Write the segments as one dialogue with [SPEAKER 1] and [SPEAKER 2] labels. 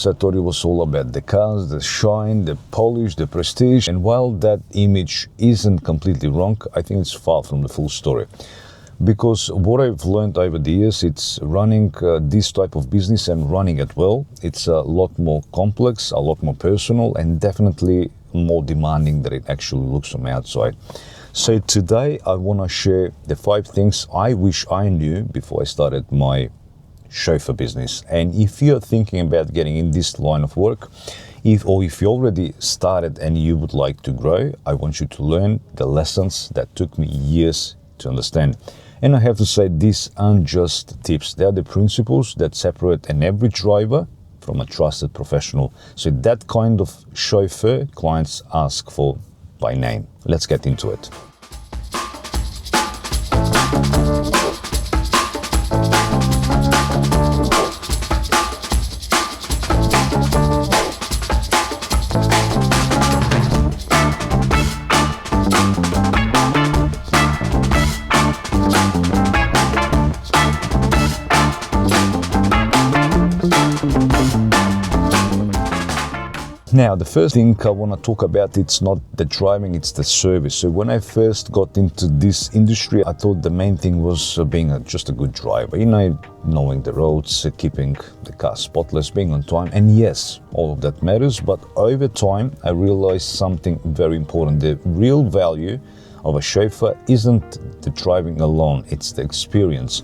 [SPEAKER 1] I thought it was all about the cars, the shine, the polish, the prestige. And while that image isn't completely wrong, I think it's far from the full story. Because what I've learned over the years, it's running this type of business and running it well. It's a lot more complex, a lot more personal, and definitely more demanding than it actually looks from outside. So today I want to share the 5 things I wish I knew before I started my chauffeur business. And if you're thinking about getting in this line of work, if you already started and you would like to grow, I want you to learn the lessons that took me years to understand. And I have to say, these aren't just tips. They are the principles that separate an average driver from a trusted professional. So that kind of chauffeur clients ask for by name. Let's get into it. Now, the first thing I want to talk about, it's not the driving, it's the service. So when I first got into this industry, I thought the main thing was being just a good driver. Knowing the roads, keeping the car spotless, being on time. And yes, all of that matters. But over time, I realized something very important. The real value of a chauffeur isn't the driving alone, it's the experience.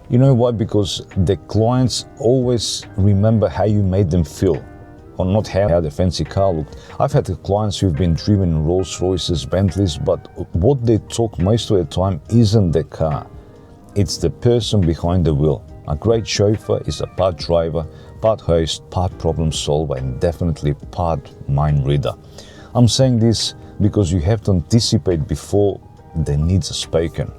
[SPEAKER 1] You know why? Because the clients always remember how you made them feel, or not how the fancy car looked. I've had clients who've been driven Rolls Royces, Bentleys, but what they talk most of the time isn't the car. It's the person behind the wheel. A great chauffeur is a part driver, part host, part problem solver, and definitely part mind reader. I'm saying this because you have to anticipate before the needs are spoken.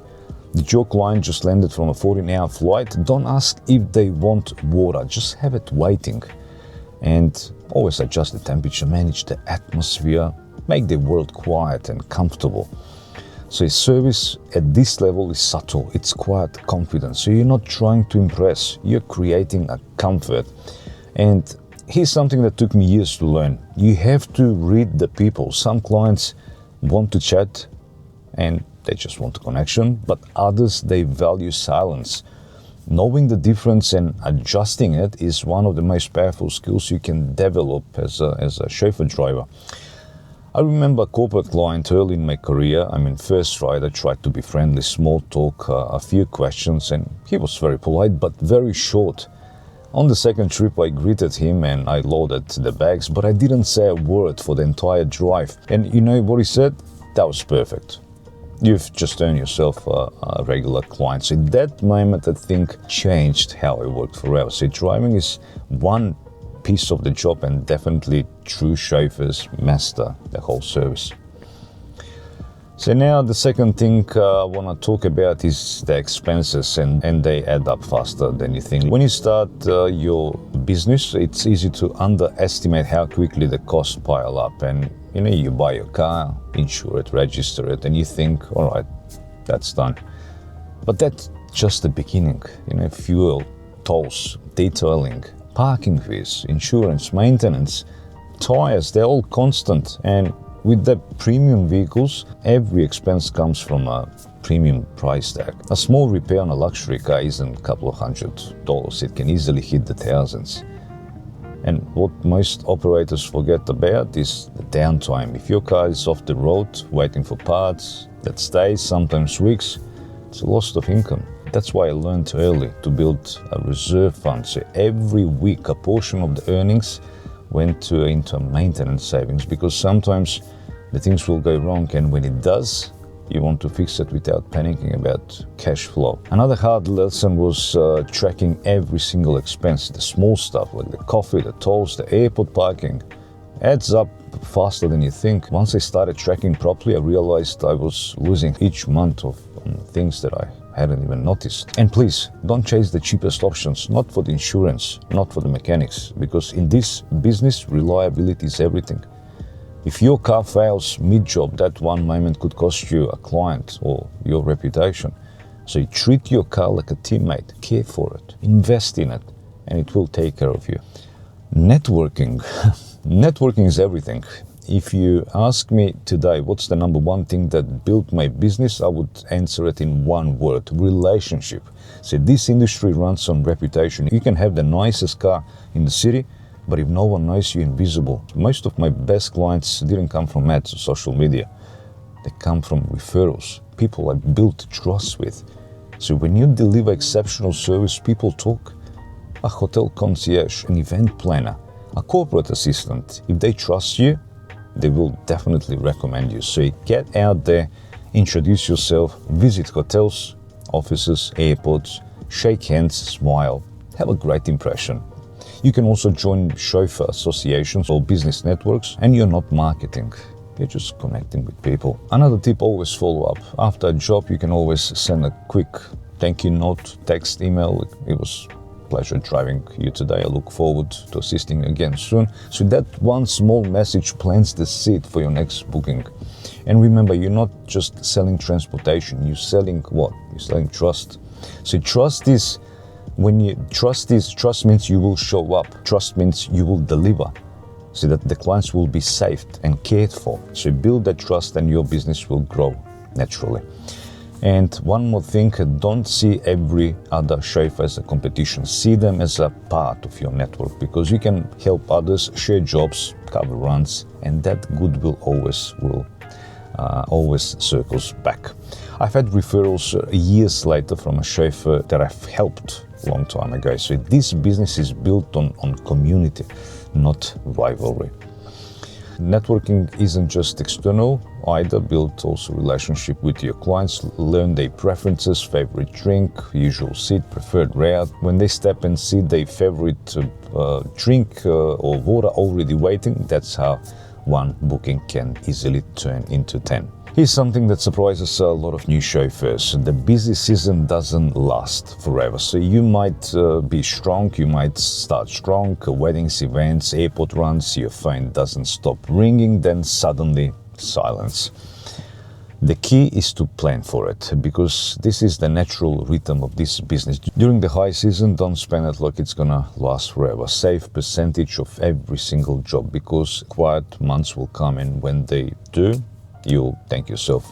[SPEAKER 1] Did your client just landed from a 14-hour flight? Don't ask if they want water, just have it waiting. And always adjust the temperature, manage the atmosphere, make the world quiet and comfortable. So service at this level is subtle, it's quite confident. So you're not trying to impress, you're creating a comfort. And here's something that took me years to learn. You have to read the people. Some clients want to chat and they just want a connection, but others, they value silence. Knowing the difference and adjusting it is one of the most powerful skills you can develop as a chauffeur driver. I remember a corporate client early in my career. First ride, I tried to be friendly, small talk, a few questions, and he was very polite but very short. On the second trip, I greeted him and I loaded the bags, but I didn't say a word for the entire drive. And you know what he said? That was perfect. You've just earned yourself a regular client. So that moment, I think, changed how I worked forever. So driving is one piece of the job, and definitely true chauffeurs master the whole service. So now the second thing I want to talk about is the expenses, and they add up faster than you think. When you start your business, it's easy to underestimate how quickly the costs pile up. And you buy your car, insure it, register it, and you think, all right, that's done. But that's just the beginning. Fuel, tolls, detailing, parking fees, insurance, maintenance, tires, they're all constant. And with the premium vehicles, every expense comes from a premium price tag. A small repair on a luxury car isn't a couple of $100. It can easily hit the thousands. And what most operators forget about is the downtime. If your car is off the road, waiting for parts, that stays, sometimes weeks, it's a loss of income. That's why I learned early to build a reserve fund. So every week, a portion of the earnings went into maintenance savings, because sometimes the things will go wrong, and when it does, you want to fix it without panicking about cash flow. Another hard lesson was tracking every single expense, the small stuff like the coffee, the tolls, the airport parking. Adds up faster than you think. Once I started tracking properly, I realized I was losing each month on things that I hadn't even noticed. And please, don't chase the cheapest options, not for the insurance, not for the mechanics, because in this business, reliability is everything. If your car fails mid-job, that one moment could cost you a client or your reputation. So you treat your car like a teammate, care for it, invest in it, and it will take care of you. Networking. Networking is everything. If you ask me today what's the number one thing that built my business, I would answer it in one word: relationship. So this industry runs on reputation. You can have the nicest car in the city, but if no one knows you, invisible. Most of my best clients didn't come from ads or social media. They come from referrals, people I built trust with. So when you deliver exceptional service, people talk. A hotel concierge, an event planner, a corporate assistant, if they trust you, they will definitely recommend you. So get out there, introduce yourself, visit hotels, offices, airports, shake hands, smile, have a great impression. You can also join chauffeur associations or business networks, and you're not marketing. You're just connecting with people. Another tip, always follow up. After a job, you can always send a quick thank you note, text, email. It was pleasure driving you today. I look forward to assisting again soon. So that one small message plants the seed for your next booking. And remember, you're not just selling transportation, you're selling what? You're selling trust. So trust means you will show up. Trust means you will deliver, so that the clients will be saved and cared for. So build that trust and your business will grow naturally. And one more thing, don't see every other chauffeur as a competition. See them as a part of your network, because you can help others, share jobs, cover runs, and that goodwill always circles back. I've had referrals years later from a chauffeur that I've helped a long time ago. So this business is built on community, not rivalry. Networking isn't just external either. Build also relationship with your clients, learn their preferences, favorite drink, usual seat, preferred route. When they step and see their favorite drink or water already waiting, that's how one booking can easily turn into 10. Here's something that surprises a lot of new chauffeurs. The busy season doesn't last forever. So you might be strong, you might start strong, weddings, events, airport runs, your phone doesn't stop ringing, then suddenly silence. The key is to plan for it, because this is the natural rhythm of this business. During the high season, don't spend it like it's gonna last forever. Save percentage of every single job, because quiet months will come, and when they do, you'll thank yourself.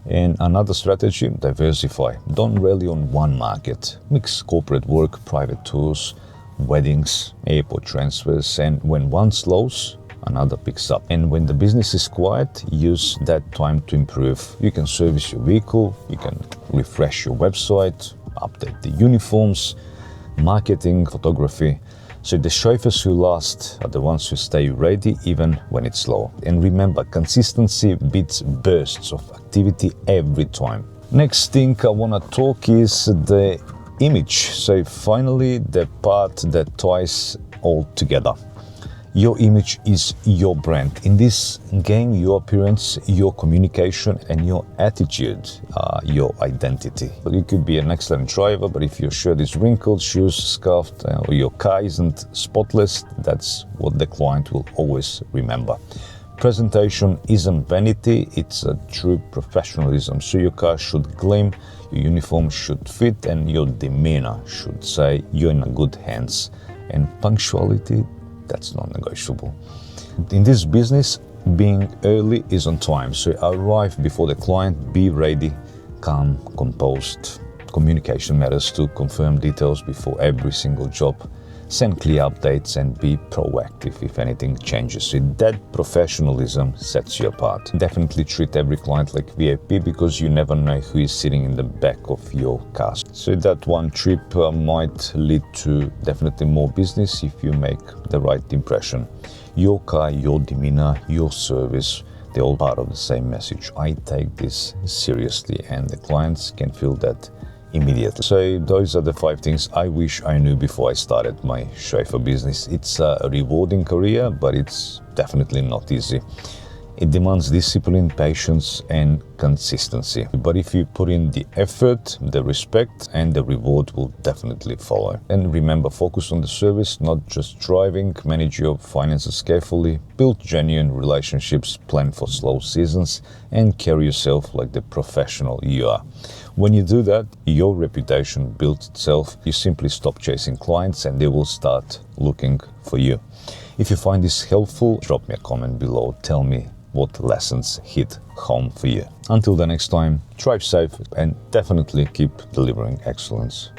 [SPEAKER 1] And another strategy, diversify. Don't rely on one market. Mix corporate work, private tours, weddings, airport transfers, and when one slows, another picks up. And when the business is quiet, use that time to improve. You can service your vehicle, you can refresh your website, update the uniforms, marketing, photography. So the chauffeurs who last are the ones who stay ready even when it's slow. And remember, consistency beats bursts of activity every time. Next thing I want to talk is the image. So finally, the part that ties all together. Your image is your brand. In this game, your appearance, your communication, and your attitude are your identity. You could be an excellent driver, but if your shirt is wrinkled, shoes scuffed, or your car isn't spotless, that's what the client will always remember. Presentation isn't vanity, it's a true professionalism. So your car should gleam, your uniform should fit, and your demeanor should say you're in good hands. And punctuality, that's non-negotiable. In this business, being early is on time. So arrive before the client, be ready, calm, composed. Communication matters to confirm details before every single job. Send clear updates and be proactive if anything changes. So that professionalism sets you apart. Definitely treat every client like VIP, because you never know who is sitting in the back of your car. So that one trip might lead to definitely more business if you make the right impression. Your car, your demeanor, your service, they're all part of the same message. I take this seriously, and the clients can feel that immediately. So those are the 5 things I wish I knew before I started my chauffeur business. It's a rewarding career, but it's definitely not easy. It demands discipline, patience, and consistency. But if you put in the effort, the respect, and the reward will definitely follow. And remember, focus on the service, not just driving. Manage your finances carefully, build genuine relationships, plan for slow seasons, and carry yourself like the professional you are. When you do that, your reputation builds itself. You simply stop chasing clients and they will start looking for you. If you find this helpful, drop me a comment below. Tell me what lessons hit home for you. Until the next time, drive safe and definitely keep delivering excellence.